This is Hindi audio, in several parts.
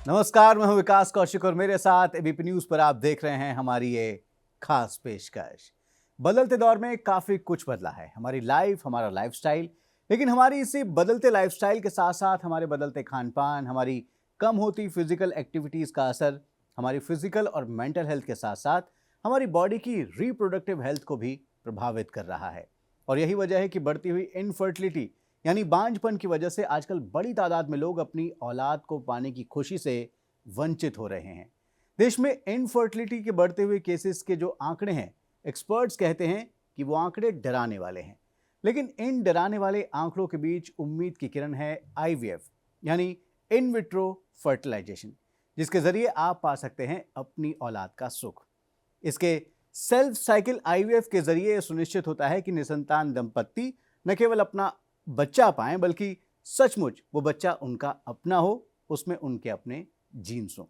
नमस्कार, मैं हूं विकास कौशिक और मेरे साथ एबीपी न्यूज पर आप देख रहे हैं हमारी ये खास पेशकश। बदलते दौर में काफी कुछ बदला है, हमारी लाइफ, हमारा लाइफस्टाइल। लेकिन हमारी इसी बदलते लाइफस्टाइल के साथ साथ हमारे बदलते खान पान, हमारी कम होती फिजिकल एक्टिविटीज का असर हमारी फिजिकल और मेंटल हेल्थ के साथ साथ हमारी बॉडी की रिप्रोडक्टिव हेल्थ को भी प्रभावित कर रहा है। और यही वजह है कि बढ़ती हुई इनफर्टिलिटी यानी बांझपन की वजह से आजकल बड़ी तादाद में लोग अपनी औलाद को पाने की खुशी से वंचित हो रहे हैं। देश में इनफर्टिलिटी के बढ़ते हुए केसेस के जो आंकड़े हैं, एक्सपर्ट्स कहते हैं कि वो आंकड़े डराने वाले हैं। लेकिन इन डराने वाले आंकड़ों के बीच उम्मीद की किरण है आईवीएफ यानी इन विट्रो फर्टिलाइजेशन, जिसके जरिए आप पा सकते हैं अपनी औलाद का सुख। इसके सेल्फ साइकिल आईवीएफ के जरिए सुनिश्चित होता है कि निसंतान दंपत्ति न केवल अपना बच्चा पाएं बल्कि सचमुच वो बच्चा उनका अपना हो, उसमें उनके अपने जीन्स हों।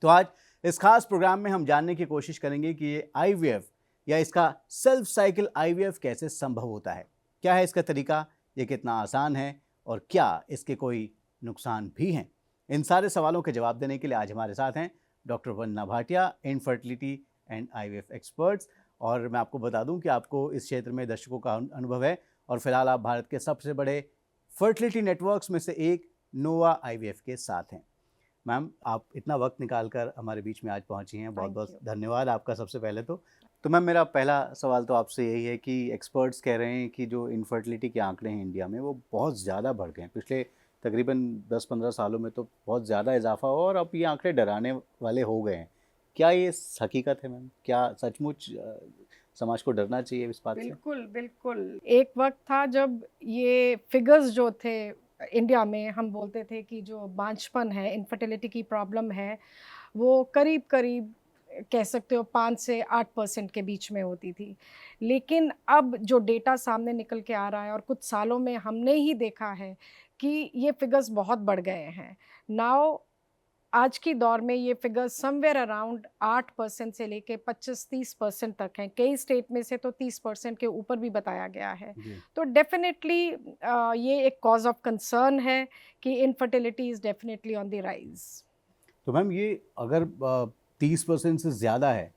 तो आज इस खास प्रोग्राम में हम जानने की कोशिश करेंगे कि ये आईवीएफ या इसका सेल्फ साइकिल आईवीएफ कैसे संभव होता है, क्या है इसका तरीका, ये कितना आसान है और क्या इसके कोई नुकसान भी हैं। इन सारे सवालों के जवाब देने के लिए आज हमारे साथ हैं doctor Vandana Bhatia, infertility and IVF experts. और मैं आपको बता दूं कि आपको इस क्षेत्र में दशकों का अनुभव है और फिलहाल आप भारत के सबसे बड़े फर्टिलिटी नेटवर्क्स में से एक नोवा आईवीएफ के साथ हैं। मैम, आप इतना वक्त निकालकर हमारे बीच में आज पहुंची हैं, बहुत बहुत धन्यवाद आपका सबसे पहले तो मैम, मेरा पहला सवाल तो आपसे यही है कि एक्सपर्ट्स कह रहे हैं कि जो इनफर्टिलिटी के आंकड़े हैं इंडिया में वो बहुत ज़्यादा बढ़ गए हैं। पिछले तकरीबन 10-15 सालों में तो बहुत ज़्यादा इजाफा हुआ और अब ये आंकड़े डराने वाले हो गए हैं। क्या ये हकीकत है मैम? क्या सचमुच समाज को डरना चाहिए इस बात से? बिल्कुल बिल्कुल। एक वक्त था जब ये फिगर्स जो थे इंडिया में, हम बोलते थे कि जो बांझपन है, इनफर्टिलिटी की प्रॉब्लम है, वो करीब करीब कह सकते हो 5 से 8% के बीच में होती थी। लेकिन अब जो डेटा सामने निकल के आ रहा है और कुछ सालों में हमने ही देखा है कि ये फिगर्स बहुत बढ़ गए हैं। नाउ आज की दौर में ये फिगर समवेयर अराउंड 8% से लेके 25-30% तक हैं। कई स्टेट में से तो 30% के ऊपर भी बताया गया है। तो डेफिनेटली ये एक कॉज ऑफ कंसर्न है कि infertility is definitely on the rise. तो मैम, ये अगर 30% से ज़्यादा है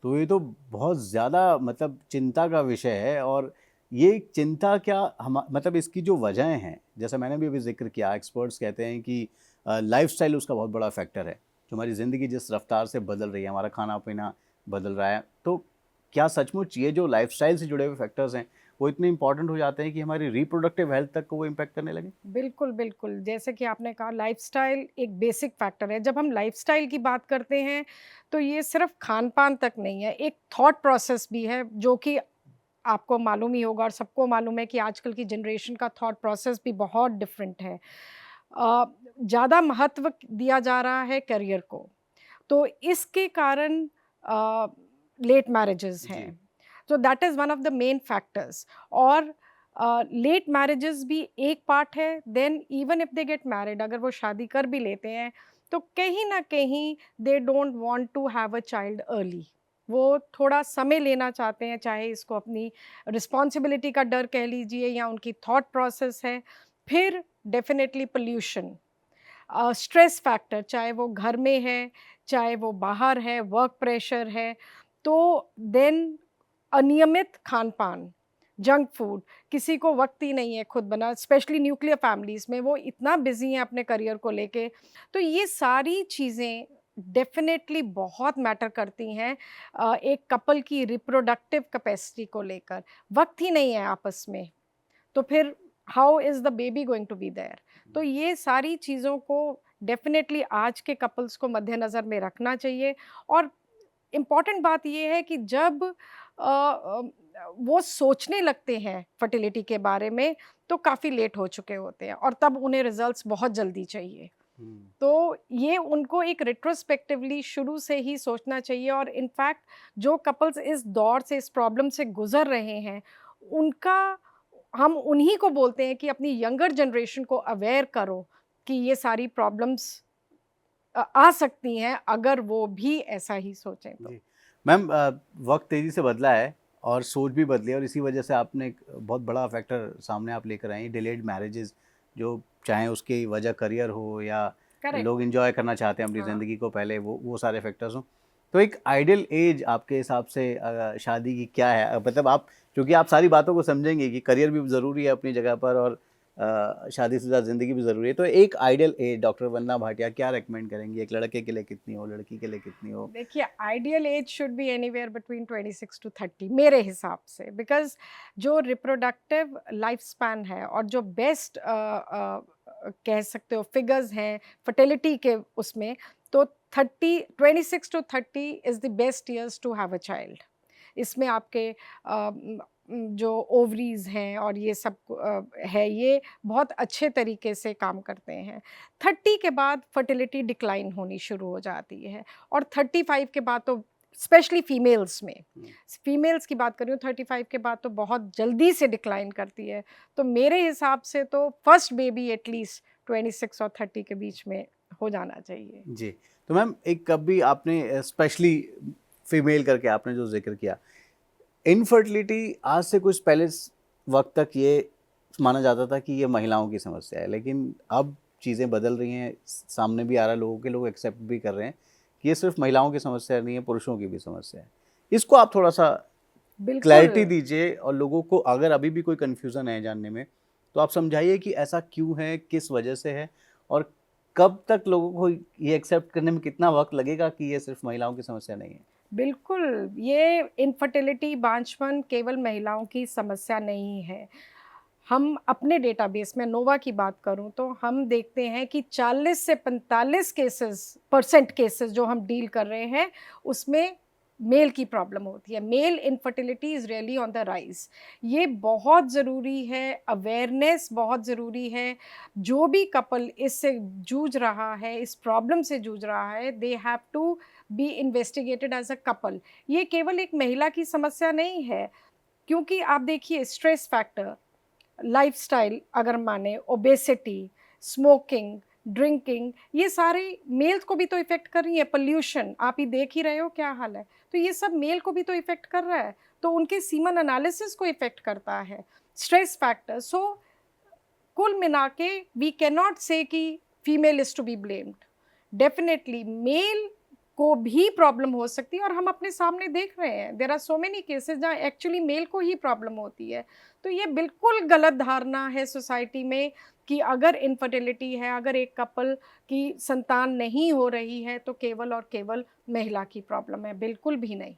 तो ये तो बहुत ज़्यादा मतलब चिंता का विषय है। और ये चिंता क्या हम मतलब इसकी जो वजहें हैं, जैसा मैंने भी अभी जिक्र किया, एक्सपर्ट्स कहते हैं कि लाइफस्टाइल उसका बहुत बड़ा फैक्टर है। जो हमारी ज़िंदगी जिस रफ्तार से बदल रही है, हमारा खाना पीना बदल रहा है, तो क्या सचमुच ये जो लाइफस्टाइल से जुड़े हुए फैक्टर्स हैं वो इतने इंपॉर्टेंट हो जाते हैं कि हमारी रिप्रोडक्टिव हेल्थ तक को वो इम्पैक्ट करने लगे? बिल्कुल बिल्कुल, जैसे कि आपने कहा लाइफस्टाइल एक बेसिक फैक्टर है। जब हम लाइफस्टाइल की बात करते हैं तो ये सिर्फ खान पान तक नहीं है, एक थॉट प्रोसेस भी है जो कि आपको मालूम ही होगा और सबको मालूम है कि आजकल की जनरेशन का थॉट प्रोसेस भी बहुत डिफरेंट है। ज़्यादा महत्व दिया जा रहा है करियर को, तो इसके कारण लेट मैरिजेस हैं। तो that is one of the main factors. और लेट मैरिजेस भी एक पार्ट है। Then even if they get married, अगर वो शादी कर भी लेते हैं तो कहीं ना कहीं they don't want to have a child early. वो थोड़ा समय लेना चाहते हैं, चाहे इसको अपनी रिस्पॉन्सिबिलिटी का डर कह लीजिए या उनकी थॉट प्रोसेस है। फिर डेफिनेटली पोल्यूशन, स्ट्रेस फैक्टर, चाहे वो घर में है, चाहे वो बाहर है, वर्क प्रेशर है। तो देन अनियमित खान-पान, जंक फूड, किसी को वक़्त ही नहीं है खुद बना, स्पेशली न्यूक्लियर फैमिलीज़ में वो इतना बिज़ी हैं अपने करियर को लेके। तो ये सारी चीज़ें डेफ़िनेटली बहुत मैटर करती हैं एक कपल की रिप्रोडक्टिव कैपेसिटी को लेकर। वक़्त ही नहीं है आपस में, तो फिर how is the baby going to be there? तो ये सारी चीज़ों को डेफ़िनेटली आज के कपल्स को मद्देनज़र में रखना चाहिए। और इम्पॉर्टेंट बात ये है कि जब वो सोचने लगते हैं फर्टिलिटी के बारे में, तो काफ़ी लेट हो चुके होते हैं और तब उन्हें रिजल्ट्स बहुत जल्दी चाहिए। तो ये उनको एक रेट्रोस्पेक्टिवली शुरू से ही सोचना चाहिए। और इनफैक्ट जो कपल्स इस दौर से, इस प्रॉब्लम से गुजर रहे हैं, उनका हम उन्हीं को बोलते हैं कि अपनी यंगर जनरेशन को अवेयर करो कि ये सारी प्रॉब्लम्स आ सकती हैं अगर वो भी ऐसा ही सोचें तो। जी मैम, वक्त तेज़ी से बदला है और सोच भी बदली है और इसी वजह से आपने एक बहुत बड़ा फैक्टर सामने आप लेकर आए हैं, डिलेड मैरिजेस। जो चाहे उसकी वजह करियर हो या करेक्ट। लोग एंजॉय करना चाहते हैं अपनी हाँ। ज़िंदगी को, पहले वो सारे फैक्टर्स हों। तो एक आइडियल एज आपके हिसाब से शादी की क्या है? मतलब आप, क्योंकि आप सारी बातों को समझेंगे कि करियर भी ज़रूरी है अपनी जगह पर और शादीशुदा ज़िंदगी भी ज़रूरी है। तो एक आइडियल एज डॉक्टर वंदना भाटिया क्या रेकमेंड करेंगी? एक लड़के के लिए कितनी हो, लड़की के लिए कितनी हो? देखिए, ideal age should be anywhere between 26 to 30 मेरे हिसाब से, बिकॉज जो रिप्रोडक्टिव लाइफ स्पैन है और जो बेस्ट कह सकते हो फिगर्स हैं फर्टिलिटी के उसमें, तो 26 to 30 is the best years to have a child. इसमें आपके जो ओवरीज हैं और ये सब है, ये बहुत अच्छे तरीके से काम करते हैं। 30 के बाद फर्टिलिटी डिक्लाइन होनी शुरू हो जाती है, और 35 के बाद तो स्पेशली फीमेल्स में, फीमेल्स की बात कर रही हूँ, 35 के बाद तो बहुत जल्दी से डिक्लाइन करती है। तो मेरे हिसाब से तो फर्स्ट बेबी एटलीस्ट 26 और 30 के बीच में हो जाना चाहिए। जी। तो मैम एक कभी आपने स्पेशली फीमेल करके आपने जो ज़िक्र किया, इनफर्टिलिटी आज से कुछ पहले वक्त तक ये माना जाता था कि ये महिलाओं की समस्या है, लेकिन अब चीज़ें बदल रही हैं, सामने भी आ रहा है, लोगों के लोग एक्सेप्ट भी कर रहे हैं कि ये सिर्फ महिलाओं की समस्या नहीं है, पुरुषों की भी समस्या है। इसको आप थोड़ा सा बिल्कुल। क्लैरिटी दीजिए, और लोगों को अगर अभी भी कोई कन्फ्यूज़न है जानने में, तो आप समझाइए कि ऐसा क्यों है, किस वजह से है, और कब तक लोगों को ये एक्सेप्ट करने में कितना वक्त लगेगा कि ये सिर्फ महिलाओं की समस्या नहीं है? बिल्कुल, ये इनफर्टिलिटी, बांझपन केवल महिलाओं की समस्या नहीं है। हम अपने डेटाबेस में नोवा की बात करूं तो हम देखते हैं कि 40 से 45 परसेंट केसेस जो हम डील कर रहे हैं, उसमें मेल की प्रॉब्लम होती है। Male infertility is really on the rise. ये बहुत ज़रूरी है, अवेयरनेस बहुत ज़रूरी है। जो भी कपल इससे जूझ रहा है, इस प्रॉब्लम से जूझ रहा है, they have to be investigated as a couple. ये केवल एक महिला की समस्या नहीं है, क्योंकि आप देखिए स्ट्रेस फैक्टर, लाइफस्टाइल अगर माने, ओबेसिटी, स्मोकिंग, ड्रिंकिंग, ये सारे मेल्स को भी तो इफ़ेक्ट कर रही है। पोल्यूशन आप ही देख ही रहे हो क्या हाल है। तो ये सब मेल को भी तो इफ़ेक्ट कर रहा है, तो उनके सीमन एनालिसिस को इफ़ेक्ट करता है। स्ट्रेस फैक्टर, सो कुल मिला के वी कैन नॉट से कि female is to be blamed. Definitely male को भी प्रॉब्लम हो सकती है, और हम अपने सामने देख रहे हैं, there are so many cases जहाँ एक्चुअली मेल को ही प्रॉब्लम होती है। तो ये बिल्कुल गलत धारणा है सोसाइटी में कि अगर इनफर्टिलिटी है, अगर एक कपल की संतान नहीं हो रही है, तो केवल और केवल महिला की प्रॉब्लम है। बिल्कुल भी नहीं।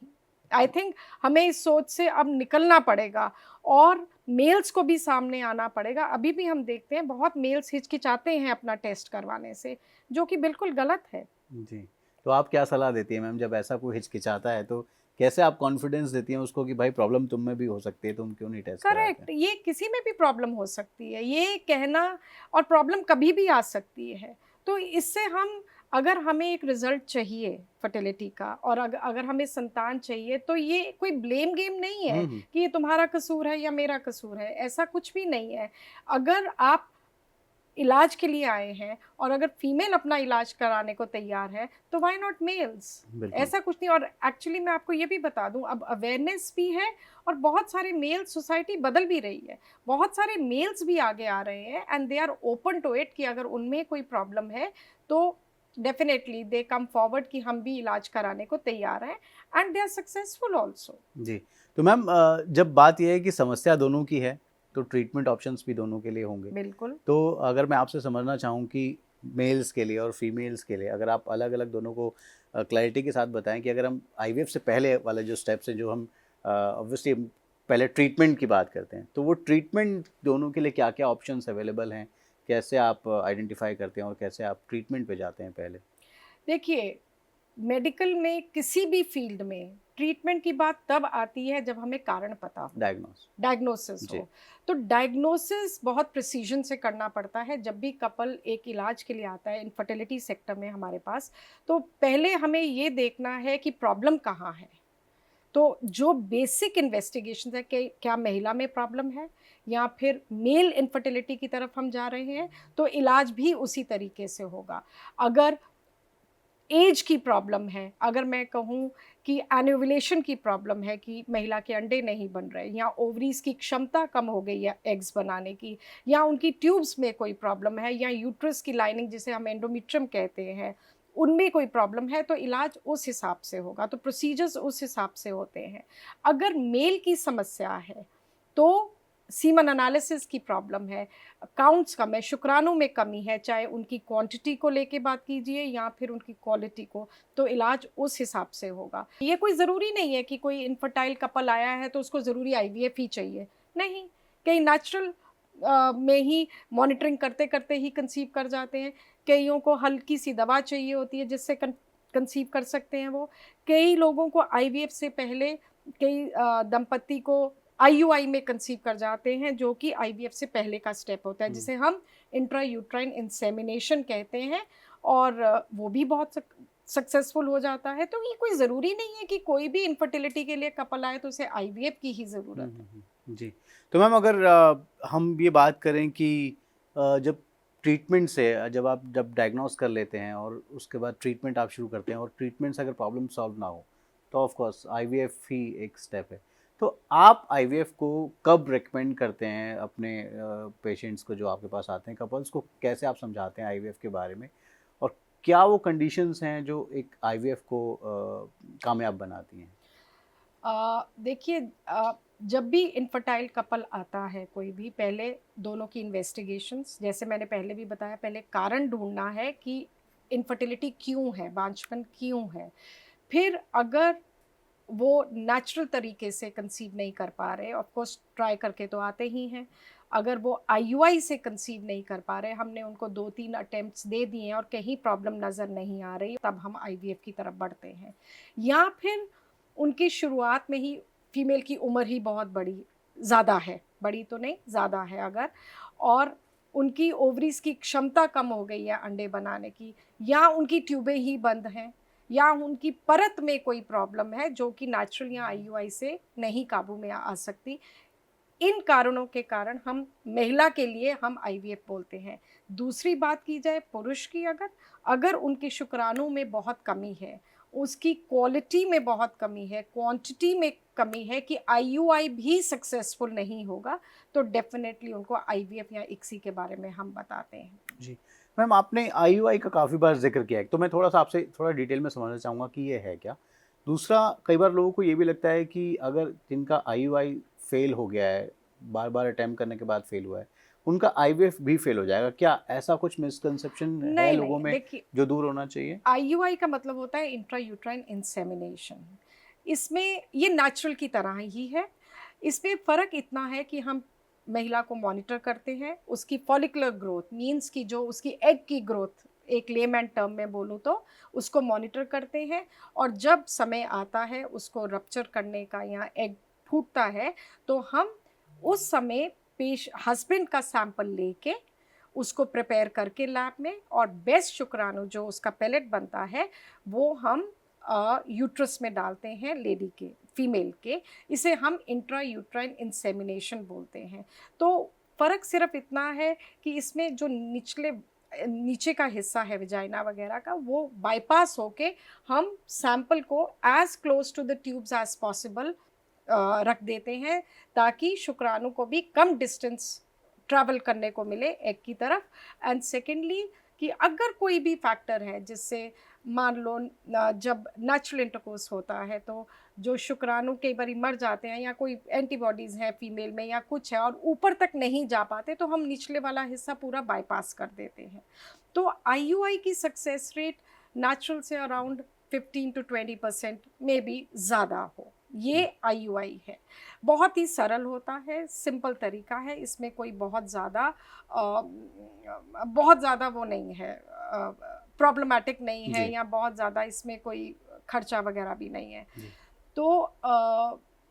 आई थिंक हमें इस सोच से अब निकलना पड़ेगा, और मेल्स को भी सामने आना पड़ेगा। अभी भी हम देखते हैं बहुत मेल्स हिचकिचाते हैं अपना टेस्ट करवाने से, जो कि बिल्कुल गलत है। जी। तो आप क्या सलाह देती हैं मैम, जब ऐसा कोई हिचकिचाता है तो कैसे आप कॉन्फिडेंस देती हैं उसको कि भाई प्रॉब्लम तुम में भी हो सकती है, तुम क्यों नहीं टेस्ट कराते? करेक्ट, ये किसी में भी प्रॉब्लम हो सकती है, ये कहना, और प्रॉब्लम कभी भी आ सकती है। तो इससे हम, अगर हमें एक रिजल्ट चाहिए फर्टिलिटी का, और अगर हमें संतान चाहिए, तो ये कोई ब्लेम गेम नहीं है कि ये तुम्हारा कसूर है या मेरा कसूर है, ऐसा कुछ भी नहीं है। अगर आप इलाज के लिए आए हैं, और अगर फीमेल अपना इलाज कराने को तैयार है, तो व्हाई नॉट मेल्स? बिल्कुल। ऐसा कुछ नहीं। और एक्चुअली मैं आपको ये भी बता दूं, अब अवेयरनेस भी है, और बहुत सारे मेल, सोसाइटी बदल भी रही है, बहुत सारे मेल्स भी आगे आ रहे हैं, and they are open to it कि अगर उनमें कोई प्रॉब्लम है तो डेफिनेटली दे कम फॉरवर्ड कि हम भी इलाज कराने को तैयार हैं, and they are successful also. जी। तो मैम जब बात यह है कि समस्या दोनों की है, तो ट्रीटमेंट ऑप्शंस भी दोनों के लिए होंगे। बिल्कुल। तो अगर मैं आपसे समझना चाहूँ कि मेल्स के लिए और फीमेल्स के लिए अगर आप अलग-अलग दोनों को क्लैरिटी के साथ बताएँ कि अगर हम आईवीएफ से पहले वाले जो स्टेप्स हैं, जो हम ऑब्वियसली पहले ट्रीटमेंट की बात करते हैं, तो वो ट्रीटमेंट दोनों के लिए क्या-क्या ऑप्शंस अवेलेबल हैं? कैसे आप आइडेंटिफ़ाई करते हैं और कैसे आप ट्रीटमेंट पे जाते हैं पहले? देखिए, मेडिकल में किसी भी फील्ड में ट्रीटमेंट की बात तब आती है जब हमें कारण पता हो, डायग्नोसिस जी। हो। तो डायग्नोसिस बहुत प्रिसीजन से करना पड़ता है। जब भी कपल एक इलाज के लिए आता है इनफर्टिलिटी सेक्टर में हमारे पास, तो पहले हमें ये देखना है कि प्रॉब्लम कहाँ है। तो जो बेसिक इन्वेस्टिगेशन है कि क्या महिला में प्रॉब्लम है, या फिर मेल इनफर्टिलिटी की तरफ हम जा रहे हैं, तो इलाज भी उसी तरीके से होगा। अगर एज की प्रॉब्लम है, अगर मैं कहूँ कि एन्युवुलेशन की प्रॉब्लम है कि महिला के अंडे नहीं बन रहे, या ओवरीज की क्षमता कम हो गई है एग्स बनाने की, या उनकी ट्यूब्स में कोई प्रॉब्लम है, या यूट्रस की लाइनिंग जिसे हम एंडोमेट्रियम कहते हैं उनमें कोई प्रॉब्लम है, तो इलाज उस हिसाब से होगा, तो प्रोसीजर्स उस हिसाब से होते हैं। अगर मेल की समस्या है तो सीमन एनालिसिस की प्रॉब्लम है, काउंट्स कम है, शुक्राणु में कमी है, चाहे उनकी क्वांटिटी को लेके बात कीजिए या फिर उनकी क्वालिटी को, तो इलाज उस हिसाब से होगा। ये कोई ज़रूरी नहीं है कि कोई इनफर्टाइल कपल आया है तो उसको ज़रूरी आईवीएफ ही चाहिए, नहीं, कई नेचुरल में ही मॉनिटरिंग करते करते ही कंसीव कर जाते हैं, कईयों को हल्की सी दवा चाहिए होती है जिससे कंसीव कर सकते हैं वो, कई लोगों को आईवीएफ से पहले, कई दंपति को आईयूआई में कंसीव कर जाते हैं, जो कि आईवीएफ से पहले का स्टेप होता है, जिसे हम इंट्रायूट्राइन इंसेमिनेशन कहते हैं, और वो भी बहुत सक्सेसफुल हो जाता है। तो ये कोई ज़रूरी नहीं है कि कोई भी इनफर्टिलिटी के लिए कपल आए तो उसे आईवीएफ की ही ज़रूरत है। जी। तो मैम अगर हम ये बात करें कि जब ट्रीटमेंट से जब डायग्नोस कर लेते हैं और उसके बाद ट्रीटमेंट आप शुरू करते हैं और ट्रीटमेंट से अगर प्रॉब्लम सॉल्व ना हो तो ऑफ कोर्स आईवीएफ ही एक स्टेप है। तो आप आईवीएफ को कब रेकमेंड करते हैं अपने पेशेंट्स को जो आपके पास आते हैं, कपल्स को कैसे आप समझाते हैं आईवीएफ के बारे में, और क्या वो कंडीशंस हैं जो एक आईवीएफ को कामयाब बनाती हैं? देखिए, जब भी इनफर्टाइल कपल आता है कोई भी, पहले दोनों की इन्वेस्टिगेशंस, जैसे मैंने पहले भी बताया, पहले कारण ढूंढना है कि इनफर्टिलिटी क्यों है, बांझपन क्यों है। फिर अगर वो नेचुरल तरीके से कंसीव नहीं कर पा रहे, ऑफ कोर्स ट्राई करके तो आते ही हैं, अगर वो आईयूआई से कंसीव नहीं कर पा रहे, हमने उनको 2-3 अटेम्प्ट्स दे दिए हैं और कहीं प्रॉब्लम नज़र नहीं आ रही, तब हम आईवीएफ की तरफ बढ़ते हैं। या फिर उनकी शुरुआत में ही फीमेल की उम्र ही बहुत ज़्यादा है, बड़ी तो नहीं, ज़्यादा है अगर, और उनकी ओवरीज की क्षमता कम हो गई है अंडे बनाने की, या उनकी ट्यूबें ही बंद हैं, या उनकी परत में कोई प्रॉब्लम है जो कि नेचुरल या आईयूआई से नहीं काबू में आ सकती, इन कारणों के कारण हम महिला के लिए हम आईवीएफ बोलते हैं। दूसरी बात की जाए पुरुष की, अगर उनके शुक्राणु में बहुत कमी है, उसकी क्वालिटी में बहुत कमी है, क्वांटिटी में कमी है कि आईयूआई भी सक्सेसफुल नहीं होगा, तो डेफिनेटली उनको आईवीएफ या इक्सी के बारे में हम बताते हैं। जी। मैम आपने आईयूआई का काफ़ी बार जिक्र किया है, तो मैं थोड़ा सा आपसे थोड़ा डिटेल में समझना चाहूँगा कि ये है क्या? दूसरा, कई बार लोगों को ये भी लगता है कि अगर जिनका आईयूआई फेल हो गया है, बार-बार अटेम्प्ट करने के बाद फेल हुआ है, उनका आईवीएफ भी फेल हो जाएगा। क्या ऐसा कुछ मिसकंसेप्शन है नहीं, लोगों नहीं, में देखिए, जो दूर होना चाहिए? आईयूआई का मतलब होता है इंट्रायूट्राइन इंसेमिनेशन। इसमें ये नेचुरल की तरह ही है। इसमें फ़र्क इतना है कि हम महिला को मॉनिटर करते हैं, उसकी फॉलिकुलर ग्रोथ मीन्स कि जो उसकी एग की ग्रोथ, एक लेमैन टर्म में बोलूँ तो, उसको मॉनिटर करते हैं, और जब समय आता है उसको रप्चर करने का या एग फूटता है, तो हम उस समय हस्बैंड का सैंपल लेके उसको प्रिपेयर करके लैब में, और बेस्ट शुक्राणु जो उसका पेलेट बनता है वो हम यूट्रस में डालते हैं लेडी के, फीमेल के, इसे हम इंट्रायूट्राइन इंसेमिनेशन बोलते हैं। तो फ़र्क सिर्फ इतना है कि इसमें जो नीचे का हिस्सा है विजाइना वगैरह का, वो बाईपास होके हम सैंपल को as close to the tubes as possible रख देते हैं, ताकि शुक्राणु को भी कम डिस्टेंस ट्रैवल करने को मिले एग की तरफ। एंड सेकेंडली, कि अगर कोई भी फैक्टर है जिससे, मान लो जब नेचुरल इंटरकोर्स होता है तो जो शुक्राणु कई बार मर जाते हैं, या कोई एंटीबॉडीज़ हैं फीमेल में या कुछ है और ऊपर तक नहीं जा पाते, तो हम निचले वाला हिस्सा पूरा बाईपास कर देते हैं। तो आईयूआई की सक्सेस रेट नेचुरल से अराउंड 15 to 20% में भी ज़्यादा हो, ये आईयूआई है। बहुत ही सरल होता है, सिंपल तरीका है, इसमें कोई बहुत ज़्यादा वो नहीं है, प्रॉब्लमैटिक नहीं है, जी। या बहुत ज़्यादा इसमें कोई खर्चा वगैरह भी नहीं है। जी। तो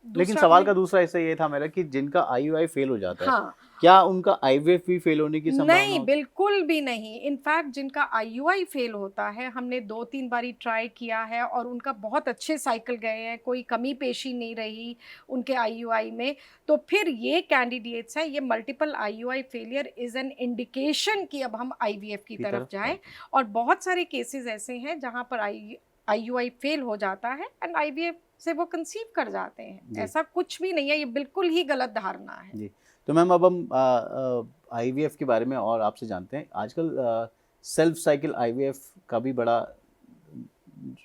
लेकिन दूसरा सवाल आपने का दूसरा हिस्सा ये था मेरा कि जिनका आईयूआई फेल हो जाता है, हाँ, क्या उनका आईवीएफ भी फेल होने की संभावना नहीं, होती बिल्कुल भी नहीं। इनफैक्ट जिनका आईयूआई फेल होता है, हमने 2-3 बारी ट्राई किया है और उनका बहुत अच्छे साइकिल गए हैं, कोई कमी पेशी नहीं रही उनके आईयूआई में। तो फिर ये कैंडिडेट्स हैं, ये multiple IUI failure is an indication कि अब हम आईवीएफ की की तरफ तरफ जाएँ। जाते हैं? और बहुत सारे केसेज़ ऐसे हैं जहाँ पर आईयूआई फेल हो जाता है एंड आईवीएफ से वो कंसीव कर जाते हैं। जी, ऐसा कुछ भी नहीं है, ये बिल्कुल ही गलत धारणा है। जी। तो मैम अब हम आईवीएफ के बारे में और आपसे जानते हैं। आजकल सेल्फ साइकिल आईवीएफ का भी बड़ा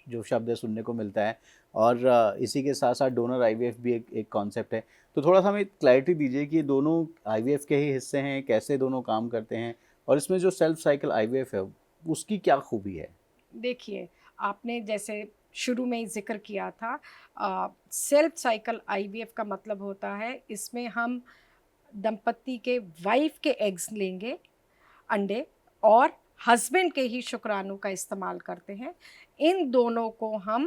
जो शब्द है सुनने को मिलता है, और इसी के साथ-साथ डोनर आईवीएफ भी एक कॉन्सेप्ट है। तो थोड़ा-सा हमें क्लैरिटी दीजिए कि ये दोनों आईवीएफ के ही हिस्से हैं, कैसे दोनों काम करते हैं? और इसमें जो सेल्फ साइकिल आईवीएफ है, उसकी क्या खूबी है? देखिए, आपने जैसे शुरू में ही ज़िक्र किया था, सेल्फ साइकिल आईवीएफ का मतलब होता है इसमें हम दंपति के वाइफ़ के एग्स लेंगे, अंडे, और हस्बैंड के ही शुक्राणु का इस्तेमाल करते हैं। इन दोनों को हम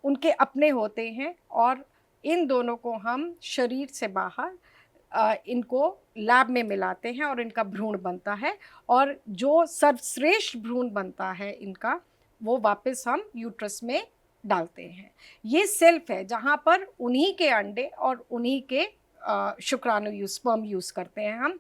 उनके अपने होते हैं और इन दोनों को हम शरीर से बाहर इनको लैब में मिलाते हैं और इनका भ्रूण बनता है, और जो सर्वश्रेष्ठ भ्रूण बनता है इनका, वो वापस हम यूट्रस में डालते हैं। ये सेल्फ है जहाँ पर उन्हीं के अंडे और उन्हीं के शुक्राणु स्पर्म यूज़ करते हैं हम।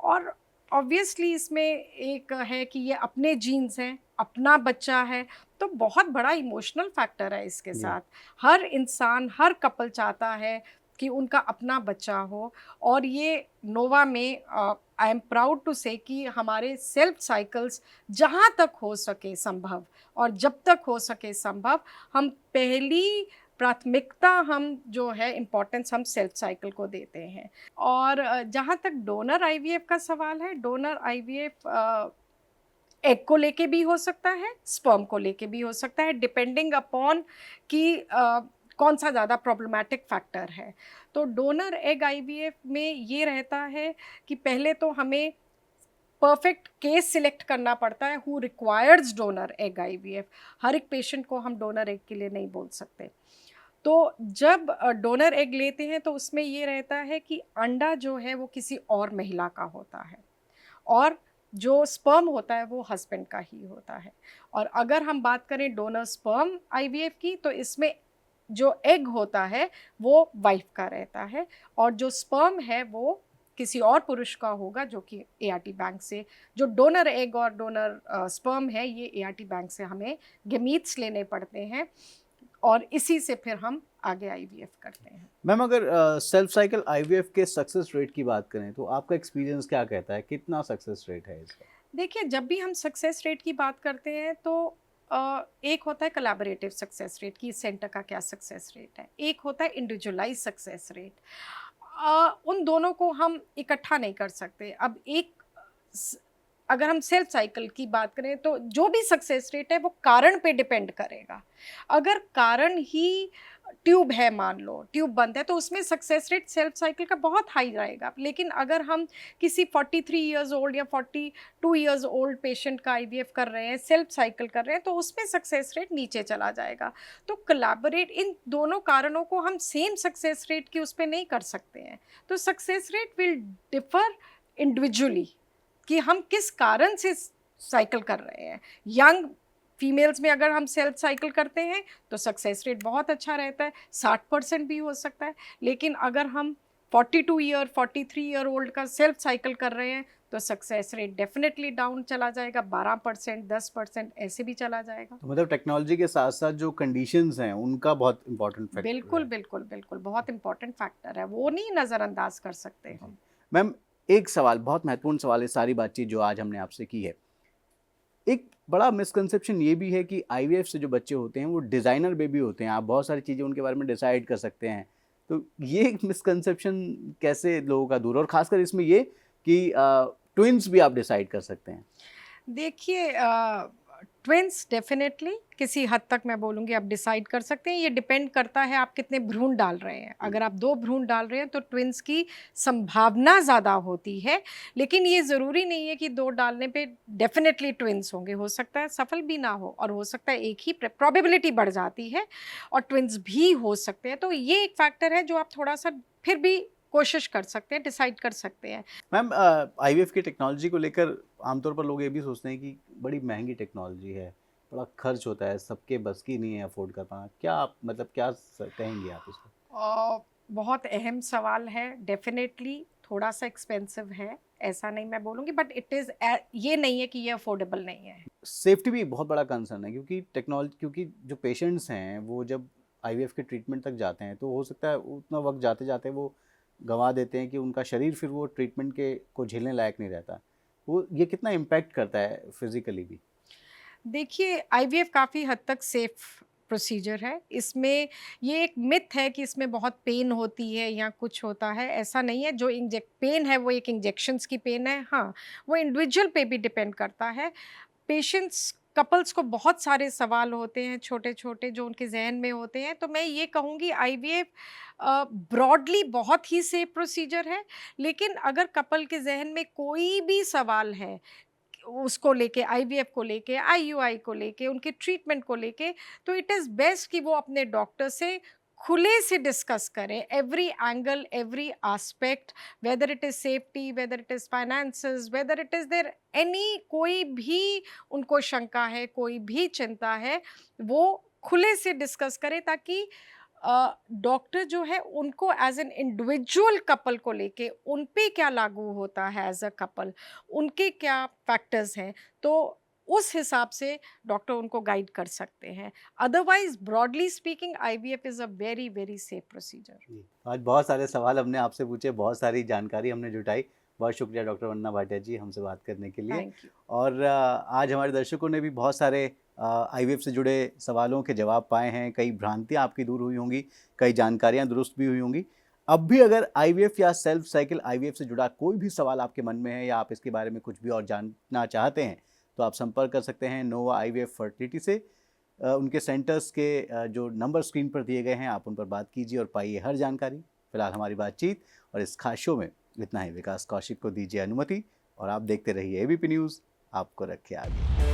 और ऑब्वियसली इसमें एक है कि ये अपने जीन्स हैं, अपना बच्चा है, तो बहुत बड़ा इमोशनल फैक्टर है इसके जी। साथ। हर इंसान, हर कपल चाहता है कि उनका अपना बच्चा हो, और ये नोवा में आई एम प्राउड टू से कि हमारे सेल्फ साइकिल्स जहाँ तक हो सके संभव, और जब तक हो सके संभव, हम पहली प्राथमिकता हम जो है इम्पोर्टेंस हम सेल्फ साइकिल को देते हैं। और जहाँ तक डोनर आईवीएफ का सवाल है, डोनर आईवीएफ एग को लेके भी हो सकता है, स्पर्म को लेके भी हो सकता है, डिपेंडिंग अपॉन कि कौन सा ज़्यादा प्रॉब्लमैटिक फैक्टर है। तो डोनर एग आईवीएफ में ये रहता है कि पहले तो हमें परफेक्ट केस सिलेक्ट करना पड़ता है who requires donor egg IVF. हर एक पेशेंट को हम डोनर एग के लिए नहीं बोल सकते। तो जब डोनर एग लेते हैं तो उसमें ये रहता है कि अंडा जो है वो किसी और महिला का होता है, और जो स्पर्म होता है वो हस्बैंड का ही होता है। और अगर हम बात करें डोनर स्पर्म आईवीएफ की, तो इसमें जो एग होता है वो वाइफ का रहता है, और जो स्पर्म है वो किसी और पुरुष का होगा, जो कि एआरटी बैंक से, जो डोनर एग और डोनर स्पर्म है, ये एआरटी बैंक से हमें गमीट्स लेने पड़ते हैं, और इसी से फिर हम आगे आईवीएफ करते हैं। मैम अगर सेल्फ साइकिल आईवीएफ के सक्सेस रेट की बात करें तो आपका एक्सपीरियंस क्या कहता है, कितना सक्सेस रेट है इसका? देखिए, जब भी हम सक्सेस रेट की बात करते हैं तो एक होता है कोलैबोरेटिव सक्सेस रेट कि सेंटर का क्या सक्सेस रेट है, एक होता है इंडिविजुअलाइज सक्सेस रेट। उन दोनों को हम इकट्ठा नहीं कर सकते। अब अगर हम सेल्फ साइकिल की बात करें तो जो भी सक्सेस रेट है वो कारण पे डिपेंड करेगा। अगर कारण ही ट्यूब है, मान लो ट्यूब बंद है, तो उसमें सक्सेस रेट सेल्फ साइकिल का बहुत हाई रहेगा। लेकिन अगर हम किसी 43 इयर्स ओल्ड या 42 इयर्स ओल्ड पेशेंट का आईवीएफ कर रहे हैं, सेल्फ साइकिल कर रहे हैं, तो उसमें सक्सेस रेट नीचे चला जाएगा। तो कोलैबोरेट, इन दोनों कारणों को हम सेम सक्सेस रेट की उस पर नहीं कर सकते हैं। तो success rate will differ individually कि हम किस कारण से साइकिल कर रहे हैं। यंग फीमेल्स में अगर हम सेल्फ साइकिल करते हैं तो सक्सेस रेट बहुत अच्छा रहता है, 60% भी हो सकता है। लेकिन अगर हम 42 ईयर 43 ईयर ओल्ड का सेल्फ साइकिल कर रहे हैं तो सक्सेस रेट डेफिनेटली डाउन चला जाएगा, 12%, 10% ऐसे भी चला जाएगा। तो मतलब टेक्नोलॉजी के साथ साथ जो कंडीशंस हैं उनका बहुत इंपॉर्टेंट फैक्टर बिल्कुल है। बिल्कुल बिल्कुल, बहुत इंपॉर्टेंट फैक्टर है, वो नहीं नज़रअंदाज कर सकते हम। मैम एक सवाल, बहुत महत्वपूर्ण सवाल है सारी बातचीत जो आज हमने आपसे की है। एक बड़ा मिसकंसेप्शन ये भी है कि आईवीएफ से जो बच्चे होते हैं वो डिज़ाइनर बेबी होते हैं, आप बहुत सारी चीज़ें उनके बारे में डिसाइड कर सकते हैं। तो ये एक मिसकंसेप्शन कैसे लोगों का दूर, और खासकर इसमें ये कि ट्विन्स भी आप डिसाइड कर सकते हैं? देखिए, ट्विंस डेफिनेटली किसी हद तक मैं बोलूँगी आप डिसाइड कर सकते हैं। ये डिपेंड करता है आप कितने भ्रूण डाल रहे हैं। अगर आप 2 भ्रूण डाल रहे हैं तो ट्विंस की संभावना ज़्यादा होती है, लेकिन ये ज़रूरी नहीं है कि 2 डालने पे डेफिनेटली ट्विंस होंगे। हो सकता है सफल भी ना हो और हो सकता है एक ही प्रोबेबिलिटी बढ़ जाती है और ट्विंस भी हो सकते हैं। तो ये एक फैक्टर है जो आप थोड़ा-सा फिर भी कोशिश कर सकते हैं, डिसाइड कर सकते हैं। मैम आईवीएफ की टेक्नोलॉजी को लेकर आमतौर पर लोग ये भी सोचते हैं कि बड़ी महंगी टेक्नोलॉजी है, बड़ा खर्च होता है, सबके बस की नहीं है अफोर्ड कर पाना। क्या आप मतलब क्या कहेंगे आप इसको? बहुत अहम सवाल है। डेफिनेटली थोड़ा सा एक्सपेंसिव है, ऐसा नहीं मैं बोलूँगी, बट इट इज़ ये नहीं है कि ये अफोर्डेबल नहीं है। सेफ्टी भी बहुत बड़ा कंसर्न है क्योंकि जो पेशेंट्स हैं वो जब आईवीएफ के ट्रीटमेंट तक जाते हैं तो हो सकता है उतना वक्त जाते जाते वो गंवा देते हैं कि उनका शरीर फिर वो ट्रीटमेंट के को झेलने लायक नहीं रहता। वो ये कितना इम्पैक्ट करता है फिजिकली भी? देखिए, आईवीएफ काफ़ी हद तक सेफ प्रोसीजर है। इसमें ये एक मिथ है कि इसमें बहुत पेन होती है या कुछ होता है, ऐसा नहीं है। जो पेन है वो एक इंजेक्शंस की पेन है। हाँ, वो इंडिविजुअल पे भी डिपेंड करता है। पेशेंट्स कपल्स को बहुत सारे सवाल होते हैं छोटे-छोटे जो उनके ज़हन में होते हैं, तो मैं ये कहूँगी आईवीएफ ब्रॉडली बहुत ही सेफ प्रोसीजर है, लेकिन अगर कपल के ज़हन में कोई भी सवाल है उसको लेके, आईवीएफ को लेके, आईयूआई को लेके, उनके ट्रीटमेंट को लेके, तो इट इज़ बेस्ट कि वो अपने डॉक्टर से खुले से डिस्कस करें every angle, every aspect, whether it is safety, whether it is finances, whether it is there any, कोई भी उनको शंका है, कोई भी चिंता है, वो खुले से डिस्कस करें ताकि डॉक्टर जो है उनको एज एन इंडिविजुअल कपल को लेके उन पे क्या लागू होता है, एज अ कपल उनके क्या फैक्टर्स हैं, तो उस हिसाब से डॉक्टर उनको गाइड कर सकते हैं। Otherwise broadly speaking IVF is a very very safe procedure. जी। आज बहुत सारे सवाल हमने आपसे पूछे, बहुत सारी जानकारी हमने जुटाई। बहुत शुक्रिया डॉक्टर वंदना भाटिया जी हमसे बात करने के लिए। Thank you. और आज हमारे दर्शकों ने भी बहुत सारे आईवीएफ से जुड़े सवालों के जवाब पाए हैं। कई भ्रांतियाँ आपकी दूर हुई होंगी, कई जानकारियाँ दुरुस्त भी हुई होंगी। अब भी अगर आईवीएफ या सेल्फ साइकिल आईवीएफ से जुड़ा कोई भी सवाल आपके मन में है या आप इसके बारे में कुछ भी और जानना चाहते हैं, तो आप संपर्क कर सकते हैं नोवा आईवीएफ फर्टिलिटी से। उनके सेंटर्स के जो नंबर स्क्रीन पर दिए गए हैं, आप उन पर बात कीजिए और पाइए हर जानकारी। फिलहाल हमारी बातचीत और इस खास शो में इतना ही। विकास कौशिक को दीजिए अनुमति और आप देखते रहिए एबीपी न्यूज़, आपको रखे आगे।